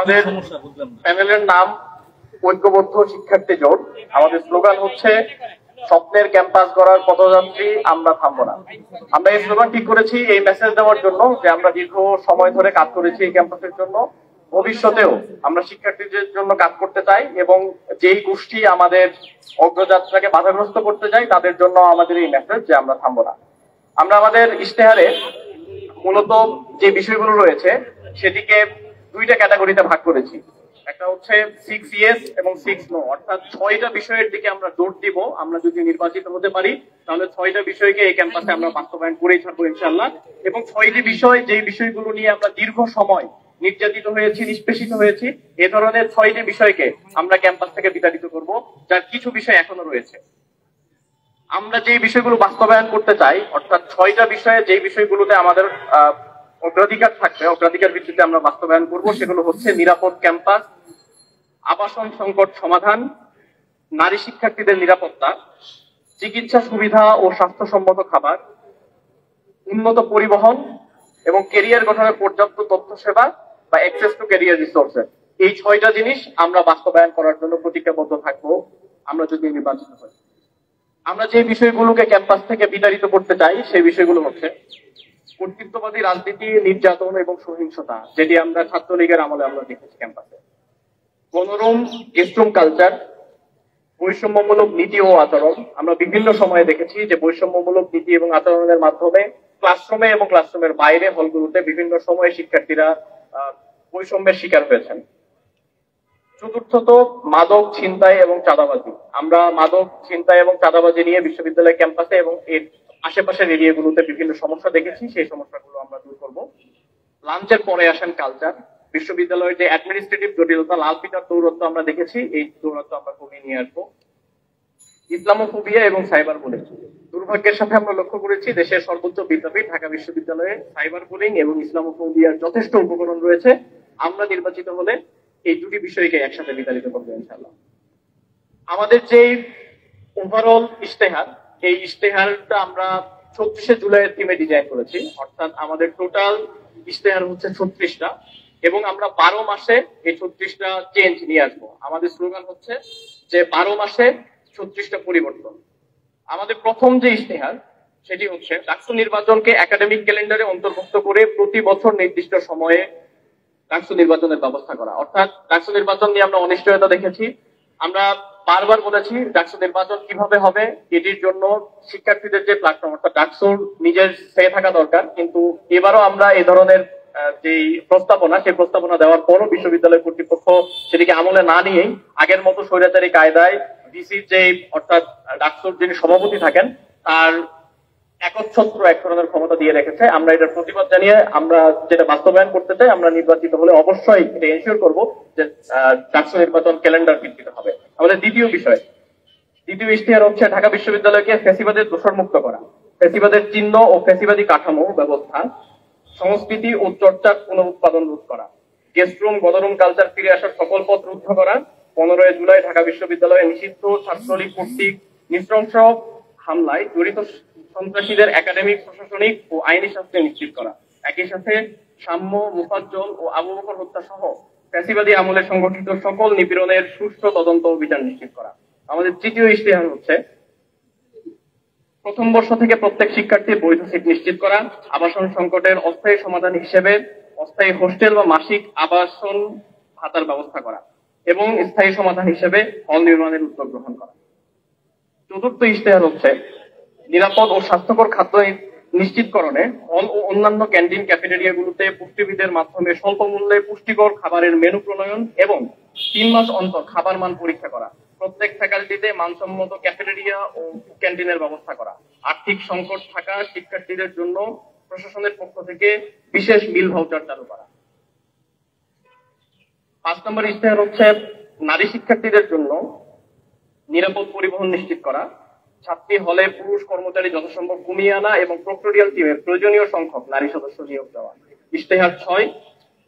আমাদের প্যানেলের নাম ঐক্যবদ্ধ শিক্ষার্থী জোট। আমাদের স্লোগান হচ্ছে স্বপ্নের ক্যাম্পাস গড়ার পথযাত্রী, আমরা থামবো না। আমরা এই স্লোগান ঠিক করেছি এই মেসেজ দেওয়ার জন্য যে আমরা দীর্ঘ সময় ধরে কাজ করেছি এই ক্যাম্পাসের জন্য, ভবিষ্যতেও আমরা শিক্ষার্থীদের জন্য কাজ করতে চাই এবং যেই গোষ্ঠী আমাদের অগ্রযাত্রাকে বাধাগ্রস্ত করতে চাই তাদের জন্য আমাদের এই মেসেজ যে আমরা থামবো না। আমরা আমাদের ইশতেহারে মূলত যে বিষয়গুলো রয়েছে সেটিকে দুইটা ক্যাটাগরিতে ভাগ করেছি। একটা হচ্ছে 6 ইয়েস এবং 6 নো, অর্থাৎ 6টা বিষয়ের দিকে আমরা জোর দিব। আমরা যদি নির্বাচিত হতে পারি তাহলে 6টা বিষয়কে এই ক্যাম্পাসে আমরা বাস্তবায়ন করেই ছাড়বো ইনশাআল্লাহ। এবং 6টি বিষয়, যেই বিষয়গুলো নিয়ে আমরা দীর্ঘ সময় নির্যাতিত হয়েছি, নিষ্পেষিত হয়েছি, এ ধরনের 6টি বিষয়কে আমরা ক্যাম্পাস থেকে বিতাড়িত করব, যার কিছু বিষয় এখনো রয়েছে। আমরা যে বিষয়গুলো বাস্তবায়ন করতে চাই, অর্থাৎ 6টা বিষয়ে যে বিষয়গুলোতে আমাদের অগ্রাধিকার থাকবে, অগ্রাধিকার ভিত্তিতে আমরা বাস্তবায়ন করব, সেগুলো হচ্ছে নিরাপদ ক্যাম্পাস, আবাসন সংকট সমাধান, নারী শিক্ষার্থীদের নিরাপত্তা, চিকিৎসা সুবিধা ও স্বাস্থ্যসম্মত খাবার, উন্নত পরিবহন এবং ক্যারিয়ার গঠনের পর্যাপ্ত তথ্য সেবা বা অ্যাক্সেস টু ক্যারিয়ার রিসোর্সেস। এই 6টা জিনিস আমরা বাস্তবায়ন করার জন্য প্রতিজ্ঞাবদ্ধ থাকবো আমরা যদি নির্বাচিত হই। আমরা যে বিষয়গুলোকে ক্যাম্পাস থেকে বিতাড়িত করতে চাই সেই বিষয়গুলো হচ্ছে কর্তৃত্ববাদী রাজনীতি, নির্যাতন এবং সহিংসতা, যেটি আমরা ছাত্রলীগের আমলে আমরা দেখেছি ক্যাম্পাসে, গণরুম গেস্টরুম কালচার, বৈষম্যমূলক নীতি ও আচরণ। আমরা বিভিন্ন সময়ে দেখেছি যে বৈষম্যমূলক নীতি এবং আচরণের মাধ্যমে ক্লাসরুমে এবং ক্লাসরুমের বাইরে হলগুলোতে বিভিন্ন সময়ে শিক্ষার্থীরা বৈষম্যের শিকার হয়েছেন। চতুর্থত মাদক, ছিনতাই এবং চাঁদাবাজি। আমরা মাদক, ছিনতাই এবং চাঁদাবাজি নিয়ে বিশ্ববিদ্যালয় ক্যাম্পাসে এবং এর আশেপাশের এরিয়াগুলোতে বিভিন্ন সমস্যা দেখেছি, সেই সমস্যাগুলো আমরা দূর করব। লাঞ্চের পরে আসেন কালচার। বিশ্ববিদ্যালয়ের যে অ্যাডমিনিস্ট্রেটিভ জটিলতা, লাল পিতার দৌরত্ব আমরা দেখেছি, এই দৌরত্ব আমরা কমিয়ে নিয়ে আসবো। ইসলামোফোবিয়া এবং সাইবার বুলিং। দুর্ভাগ্যের সাথে আমরা লক্ষ্য করেছি দেশের সর্বোচ্চ বিদ্যাপীঠ ঢাকা বিশ্ববিদ্যালয়ে সাইবার বুলিং এবং ইসলামোফোবিয়ার যথেষ্ট উপকরণ রয়েছে। আমরা নির্বাচিত হলে এই দুটি বিষয়কে একসাথে বিতাড়িত করবো ইনশাআল্লাহ। আমাদের যে ওভারঅল ইশতেহার, এই ইশতেহারটা আমরা 36শে জুলাইয়ের টিমে ডিজাইন করেছি, অর্থাৎ আমাদের টোটাল ইশতেহার হচ্ছে 36টা এবং আমরা 12 মাসে এই 36টা চেঞ্জ নিয়ে আসবো। আমাদের স্লোগান হচ্ছে যে 12 মাসে 36টা পরিবর্তন। আমাদের প্রথম যে ইশতেহার সেটি হচ্ছে ডাকসু নির্বাচনকে একাডেমিক ক্যালেন্ডারে অন্তর্ভুক্ত করে প্রতি বছর নির্দিষ্ট সময়ে ডাকসু নির্বাচনের ব্যবস্থা করা। অর্থাৎ ডাকসু নির্বাচন নিয়ে আমরা অনিশ্চয়তা দেখেছি। আমরা বারবার বলেছি ডাকসু নির্বাচন কিভাবে হবে, এটির জন্য শিক্ষার্থীদের যে প্ল্যাটফর্ম, অর্থাৎ ডাকসুর নিজের সে থাকা দরকার। কিন্তু এবারও আমরা এই ধরনের যে প্রস্তাবনা, সেই প্রস্তাবনা দেওয়ার পরও বিশ্ববিদ্যালয় কর্তৃপক্ষ সেটিকে আমলে না নিয়েই আগের মতো স্বৈরাচারী কায়দায় ডিসির যে, অর্থাৎ ডাকসুর যিনি সভাপতি থাকেন তার একচ্ছত্র এক ধরনের ক্ষমতা দিয়ে রেখেছে। আমরা এটার প্রতিবাদ জানিয়ে আমরা যেটা বাস্তবায়ন করতে চাই, আমরা নির্বাচিত হলে অবশ্যই এটা এনশিওর করবো যে ডাকসু নির্বাচন ক্যালেন্ডার ভিত্তিতে হবে। আমাদের দ্বিতীয় ইশতেহার হচ্ছে ঢাকা বিশ্ববিদ্যালয়কে ফ্যাসিবাদের দোষর মুক্ত করা, ফ্যাসিবাদের চিহ্ন ও ফ্যাসিবাদী কাঠামো ব্যবস্থা, সংস্কৃতি ও চর্চার পুনরুৎপাদন রোধ করা, গেস্টরুম গণরুম কালচার ফিরে আসার সকল পথ রুদ্ধ করা, 15 জুলাই ঢাকা বিশ্ববিদ্যালয়ে নিষিদ্ধ ছাত্রলীগ কর্তৃক নৃশংস হামলায় জড়িত সন্ত্রাসীদের একাডেমিক, প্রশাসনিক ও আইনি শাস্তি নিশ্চিত করা। একই সাথে সাম্য, মুফাজ্জল ও আবু বকর হত্যা সহ ফ্যাসিবাদী আমলে সংগঠিত সকল নিপীড়নের সুষ্ঠু তদন্ত ও বিচার নিশ্চিত করা। আমাদের তৃতীয় ইশতেহার হচ্ছে প্রথম বর্ষ থেকে প্রত্যেক শিক্ষার্থীর বৈধ সিট নিশ্চিত করা, আবাসন সংকটের অস্থায়ী সমাধান হিসেবে অস্থায়ী হোস্টেল বা মাসিক আবাসন ভাতার ব্যবস্থা করা এবং স্থায়ী সমাধান হিসেবে হল নির্মাণের উদ্যোগ গ্রহণ করা। চতুর্থ ইশতেহার হচ্ছে নিরাপদ ও স্বাস্থ্যকর খাদ্য নিশ্চিতকরণে হল ও অন্যান্য ক্যান্টিন ক্যাফেটেরিয়াগুলোতে পুষ্টিবিদের মাধ্যমে স্বল্প মূল্যে পুষ্টিকর খাবারের মেনু প্রণয়ন এবং 3 মাস অন্তর খাবার মান পরীক্ষা করা, প্রত্যেক ফ্যাকাল্টিতে মানসম্মত ক্যাফেটেরিয়া ও ক্যান্টিনের ব্যবস্থা করা, আর্থিক সংকট থাকা শিক্ষার্থীদের জন্য প্রশাসনের পক্ষ থেকে বিশেষ মিল ভাউচার চালু করা। 5 নম্বর ইশতেহার হচ্ছে নারী শিক্ষার্থীদের জন্য নিরাপদ পরিবহন নিশ্চিত করা, ছাত্রী হলে পুরুষ কর্মচারী যথাসম্ভব কমিয়ে আনা এবং প্রক্টোরিয়াল টিমের প্রয়োজনীয় সংখ্যক নারী সদস্য নিয়োগ দেওয়া। ইশতেহার 6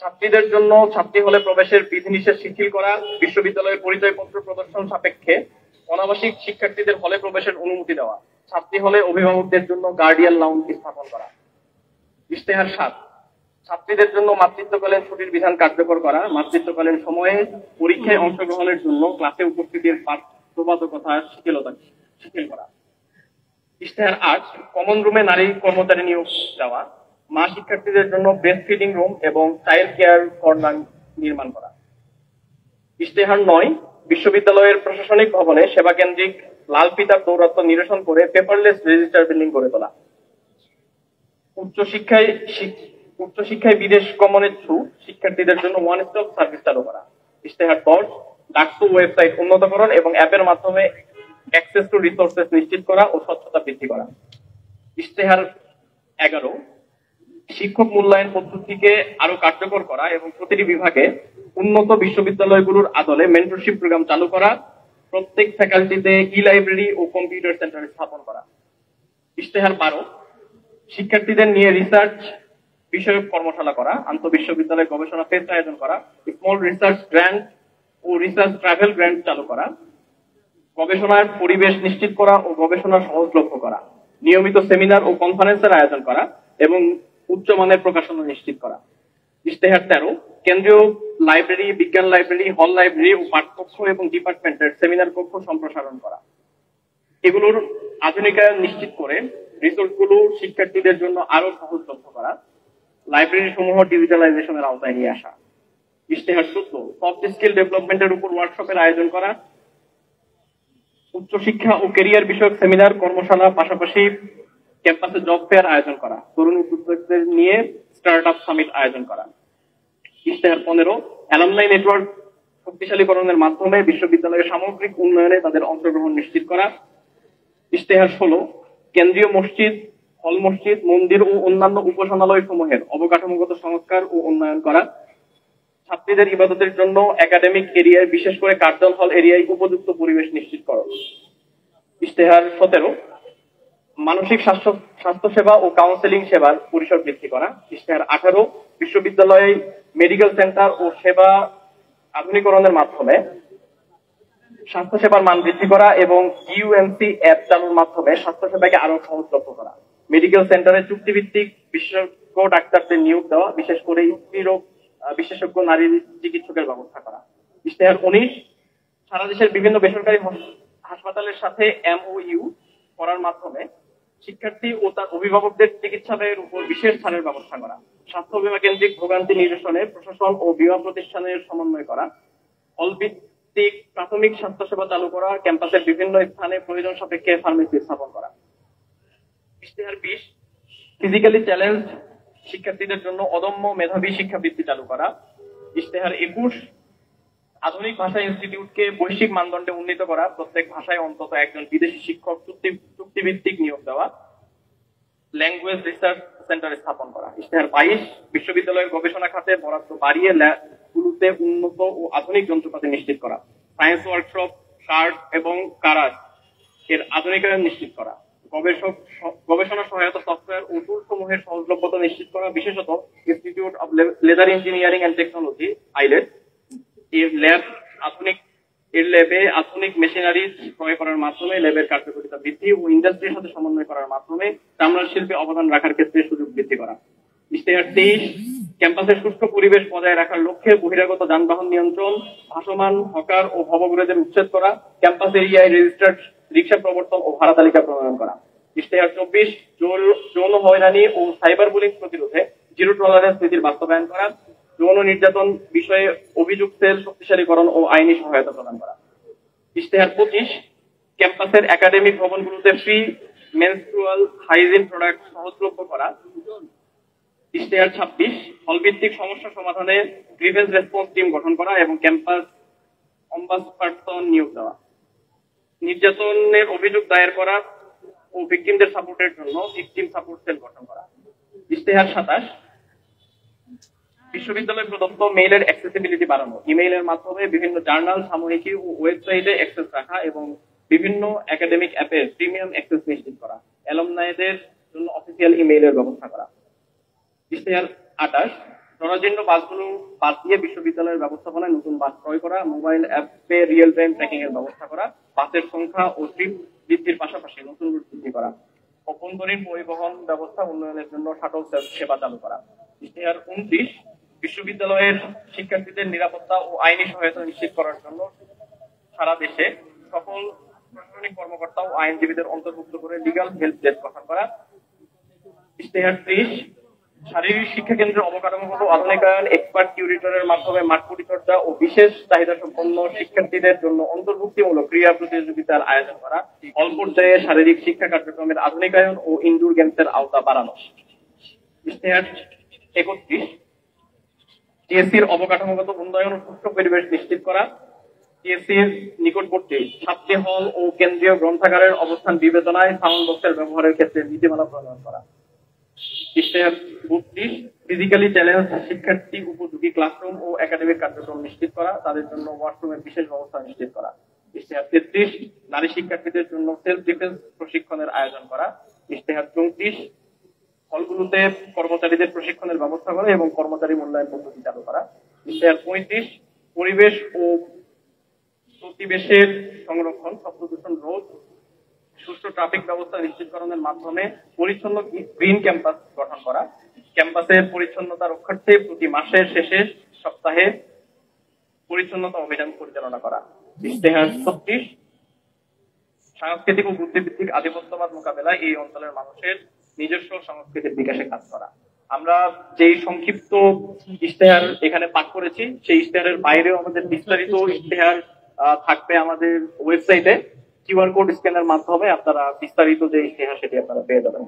ছাত্রীদের জন্য ছাত্রী হলে প্রবেশের বিধিনিষেধ শিথিল করা, বিশ্ববিদ্যালয়ের পরিচয়পত্র প্রদর্শন সাপেক্ষে অনাবাসিক শিক্ষার্থীদের হলে প্রবেশের অনুমতি দেওয়া, ছাত্রী হলে অভিভাবকদের জন্য গার্ডিয়ান লাউঞ্জ স্থাপন করা। ইশতেহার 7 ছাত্রীদের জন্য মাতৃত্বকালীন ছুটির বিধান কার্যকর করা, মাতৃত্বকালীন সময়ে পরীক্ষায় অংশগ্রহণের জন্য ক্লাসে উপস্থিতির বাধ্যবাধকতা শিথিল করা। ইশতেহার 8, কমন রুমে নারী কর্মচারী নিয়োগ দেওয়া, মা শিক্ষার্থীদের জন্য ব্রেস্ট ফিডিং রুম এবং চাইল্ড কেয়ার কর্নার নির্মাণ করা। ইশতেহার 9, বিশ্ববিদ্যালয়ের প্রশাসনিক ভবনে সেবা কেন্দ্রিক লাল ফিতার দৌরাত্ম্য নিরসন করে পেপারলেস রেজিস্টার বিল্ডিং গড়ে তোলা। উচ্চশিক্ষায় বিদেশ গমনেচ্ছু শিক্ষার্থীদের জন্য ওয়ান স্টপ সার্ভিস চালু করা। ইশতেহার 10, ডাকসু ওয়েবসাইট উন্নতকরণ এবং অ্যাপের মাধ্যমে অ্যাক্সেস টু রিসোর্সেস নিশ্চিত করা ও স্বচ্ছতা বৃদ্ধি করা। ইশতেহার 11, শিক্ষক মূল্যায়ন পদ্ধতিকে আরো কার্যকর করা এবং প্রতিটি বিভাগে উন্নত বিশ্ববিদ্যালয়গুলোর আদলে মেন্টরশিপ প্রোগ্রাম চালু করা, প্রত্যেক ফ্যাকাল্টিতে ই লাইব্রেরি ও কম্পিউটার সেন্টার স্থাপন করা। ইশতেহার 12, শিক্ষার্থীদের নিয়ে রিসার্চ বিষয়ক কর্মশালা করা, আন্তঃবিশ্ববিদ্যালয় গবেষণা ফেস্ট আয়োজন করা, স্মল রিসার্চ গ্র্যান্ট ও রিসার্চ ট্রাভেল গ্র্যান্ট চালু করা, গবেষণার পরিবেশ নিশ্চিত করা ও গবেষণা সহজলভ্য করা, নিয়মিত সেমিনার ও কনফারেন্সের আয়োজন করা এবং উচ্চমানের প্রকাশনা নিশ্চিত করা। ইশতেহার 13, কেন্দ্রীয় লাইব্রেরি, বিজ্ঞান লাইব্রেরি, হল লাইব্রেরি ও পাঠকক্ষ এবং ডিপার্টমেন্টের সেমিনার কক্ষ সম্প্রসারণ করা। এগুলোর আধুনিকায়ন নিশ্চিত করে রিসোর্সগুলো শিক্ষার্থীদের জন্য আরো সহজলভ্য করা, লাইব্রেরি সমূহ ডিজিটালাইজেশনের আওতায় নিয়ে আসা। ইশতেহার 14, সফট স্কিল ডেভেলপমেন্টের উপর ওয়ার্কশপের আয়োজন করা, উচ্চশিক্ষা ও ক্যারিয়ার বিষয়ক সেমিনার, কর্মশালা, পাশাপাশি ক্যাম্পাসে জব ফেয়ার আয়োজন করা, তরুণ উদ্যোক্তাদের নিয়ে স্টার্ট আপ সামিট আয়োজন করা। ইশতেহার 15, অ্যালামনাই নেটওয়ার্ক শক্তিশালীকরণের মাধ্যমে বিশ্ববিদ্যালয়ের সামগ্রিক উন্নয়নে তাদের অংশগ্রহণ নিশ্চিত করা। ইশতেহার 16, কেন্দ্রীয় মসজিদ, হল মসজিদ, মন্দির ও অন্যান্য উপাসনালয় সমূহের অবকাঠামোগত সংস্কার ও উন্নয়ন করা, ছাত্রীদের ইবাদতের জন্য একাডেমিক এরিয়ায় বিশেষ করে কার্জন হল এরিয়ায় উপযুক্ত পরিবেশ নিশ্চিত করা। ইশতেহার 17, মানসিক স্বাস্থ্য সেবা ও কাউন্সেলিং সেবার পরিসর বৃদ্ধি করা। ইশতেহার 18, বিশ্ববিদ্যালয়ে মেডিকেল সেন্টার ও সেবা আধুনিকরণের মাধ্যমে স্বাস্থ্য সেবার মান বৃদ্ধি করা এবং ইউএমসি অ্যাপ চালুর মাধ্যমে স্বাস্থ্য সেবাকে আরো সহজলভ্য করা। মেডিকেল সেন্টারে চুক্তিভিত্তিক বিশেষজ্ঞ ডাক্তারদের নিয়োগ দেওয়া, বিশেষ করে স্ত্রীরোগ বিশেষজ্ঞ নারী চিকিৎসকের ব্যবস্থা করা। ইশতেহার 19, সারা দেশের বিভিন্ন বেসরকারি হাসপাতালের সাথে এমওইউ করার মাধ্যমে শিক্ষার্থী ও তার অভিভাবকদের চিকিৎসা ব্যয়ের উপর বিশেষ ছাড়ের ব্যবস্থা করা, স্বাস্থ্য বীমা কেন্দ্রিক ভোগান্তি নিরসনে প্রশাসন ও বীমা প্রতিষ্ঠানের সমন্বয় করা, হলভিত্তিক প্রাথমিক স্বাস্থ্যসেবা চালু করা, ক্যাম্পাসের বিভিন্ন স্থানে প্রয়োজন সাপেক্ষে ফার্মেসি স্থাপন করা। ইশতেহার 20, ফিজিক্যালি চ্যালেঞ্জ শিক্ষার্থীদের জন্য অদম্য মেধাবী শিক্ষাবৃত্তি চালু করা। ইশতেহার 21, আধুনিক ভাষা ইনস্টিটিউটকে বৈশ্বিক মানদণ্ডে উন্নীত করা, প্রত্যেক ভাষায় অন্তত একজন বিদেশি শিক্ষক চুক্তিভিত্তিক নিয়োগ দেওয়া, ল্যাঙ্গুয়েজ রিসার্চ সেন্টার স্থাপন করা। ইশতেহার 22, বিশ্ববিদ্যালয়ের গবেষণা খাতে বরাদ্দ বাড়িয়ে ল্যাবগুলোতে উন্নত ও আধুনিক যন্ত্রপাতি নিশ্চিত করা, সায়েন্স ওয়ার্কশপ, শার্ট এবং কারাজ এর আধুনিকায়ন নিশ্চিত করা, গবেষণা সহায়তা সফটওয়্যার ও টুল সমূহের সহজলভ্যতা নিশ্চিত করা, বিশেষত institute of leather engineering and technology ILET এর ল্যাবে আধুনিক মেশিনারি ক্রয় করার মাধ্যমে ল্যাবের কার্যকারিতা বৃদ্ধি ও ইন্ডাস্ট্রির সাথে সমন্বয় করার মাধ্যমে চামড়ার শিল্পে অবদান রাখার ক্ষেত্রে সুযোগ বৃদ্ধি করা। ইশতেহার 23, ক্যাম্পাসের সুষ্ঠু পরিবেশ বজায় রাখার লক্ষ্যে বহিরাগত যানবাহন নিয়ন্ত্রণ, ভাসমান হকার ও ভবঘুরেদের উচ্ছেদ করা, ক্যাম্পাস এরিয়ায় রেজিস্টার্ড রিক্সা প্রবর্তন ও ভাড়া তালিকা প্রণয়ন করা। ইশতেহার 24, যৌন হয়রানি ও সাইবার বুলিং প্রতিরোধে জিরো টলারেন্স নীতির বাস্তবায়ন করা, যৌন নির্যাতন বিষয়ে অভিযোগ সেল শক্তিশালীকরণ ও আইনি সহায়তা প্রদান করা। ইশতেহার 25, ক্যাম্পাসের একাডেমিক ভবনগুলোতে ফ্রি মেনস্ট্রুয়াল হাইজিন প্রোডাক্ট সহজলভ্য করা। ইশতেহার 26, হলভিত্তিক সমস্যা সমাধানে গ্রিভেন্স রেসপন্স টিম গঠন করা এবং ক্যাম্পাস অম্বাসপারসন নিয়োগ দেওয়া, নির্যাতনের অভিযোগ দায়ের করা ও ভিকটিমদের সাপোর্টের জন্য ভিকটিম সাপোর্ট সেল গঠন করা। ইশতেহার 27, বিশ্ববিদ্যালয় প্রদত্ত মেইলের অ্যাক্সেসিবিলিটি বাড়ানো, ইমেইলের মাধ্যমে বিভিন্ন জার্নাল, সাময়িকী ও ওয়েবসাইটে অ্যাক্সেস রাখা এবং বিভিন্ন একাডেমিক অ্যাপের প্রিমিয়াম অ্যাক্সেস নিশ্চিত করা, অ্যালুমনাইদের জন্য অফিসিয়াল ইমেইলের ব্যবস্থা করা। ইশতেহার 28, জরাজীর্ণ বাসগুলো বাদ দিয়ে বিশ্ববিদ্যালয়ের ব্যবস্থাপনায় নতুন বাস ক্রয় করা, মোবাইল অ্যাপে রিয়েল টাইম ট্র্যাকিং এর ব্যবস্থা করা, বাসের সংখ্যা ও ট্রিপ বৃদ্ধির পাশাপাশি নতুন রুট বৃদ্ধি করা, অভ্যন্তরীণ পরিবহন ব্যবস্থা উন্নয়নের জন্য শাটল সেবা চালু করা। ইশতেহার 29, বিশ্ববিদ্যালয়ের শিক্ষার্থীদের নিরাপত্তা ও আইনি সহায়তা নিশ্চিত করার জন্য সারা দেশে সকল প্রশাসনিক কর্মকর্তা ও আইনজীবীদের অন্তর্ভুক্ত করে লিগ্যাল হেল্প ডেস্ক গঠন করা। ইশতেহার 30, শারীরিক শিক্ষা কেন্দ্রের অবকাঠামোগত আধুনিকায়ন, এক্সপার্ট টিউটরের মাধ্যমে মাঠ পরিচর্যা ও বিশেষ চাহিদা সম্পন্ন শিক্ষার্থীদের জন্য অন্তর্ভুক্তিমূলক ক্রীড়া প্রতিযোগিতার আয়োজন করা। অল্প পর্যায়ে শারীরিক শিক্ষা কার্যক্রমের আধুনিকায়ন ও ইনডোর গেমসের আওতা বাড়ানো। ইশতেহার 31, টিএসসির অবকাঠামোগত উন্নয়ন ও সুষ্ঠু পরিবেশ নিশ্চিত করা। টিএসসির নিকটবর্তী ছাত্রী হল ও কেন্দ্রীয় গ্রন্থাগারের অবস্থান বিবেচনায় সাউন্ড বক্সের ব্যবহারের ক্ষেত্রে নীতিমালা প্রণয়ন করা। ইশতেহার 32, ফিজিক্যালি চ্যালেঞ্জ শিক্ষার্থী উপযোগী ক্লাসরুম ও একাডেমিক কার্যক্রম নিশ্চিত করা, তাদের জন্য ওয়াশরুমের বিশেষ ব্যবস্থা নিশ্চিত করা। ইশতেহার 33, নারী শিক্ষার্থীদের জন্য সেলফ ডিফেন্স প্রশিক্ষণের আয়োজন করা। ইশতেহার 34, হলগুলোতে কর্মচারীদের প্রশিক্ষণের ব্যবস্থা করা এবং কর্মচারী মূল্যায়ন পদ্ধতি চালু করা। ইশতেহার 35, পরিবেশ ও প্রতিবেশের সংরক্ষণ, শব্দ দূষণ রোধ, সুষ্ঠু ট্রাফিক ব্যবস্থা নিশ্চিতকরণের মাধ্যমে পরিচ্ছন্ন গ্রিন ক্যাম্পাস গঠন করা। ক্যাম্পাসের পরিচ্ছন্নতা রক্ষার্থে প্রতি মাসের শেষে সপ্তাহে পরিচ্ছন্নতা অভিযান পরিচালনা করা। ইশতেহার 36, সাংস্কৃতিক ও বুদ্ধিভিত্তিক আধিপত্যবাদ মোকাবেলায় এই অঞ্চলের মানুষের নিজস্ব সংস্কৃতির বিকাশে কাজ করা। আমরা যেই সংক্ষিপ্ত ইশতেহার এখানে পাঠ করেছি, সেই ইশতেহারের বাইরেও আমাদের বিস্তারিত ইশতেহার থাকবে আমাদের ওয়েবসাইটে। কিউআর কোড স্ক্যানের মাধ্যমে আপনারা বিস্তারিত যে ইশতেহার সেটি আপনারা পেয়ে যাবেন।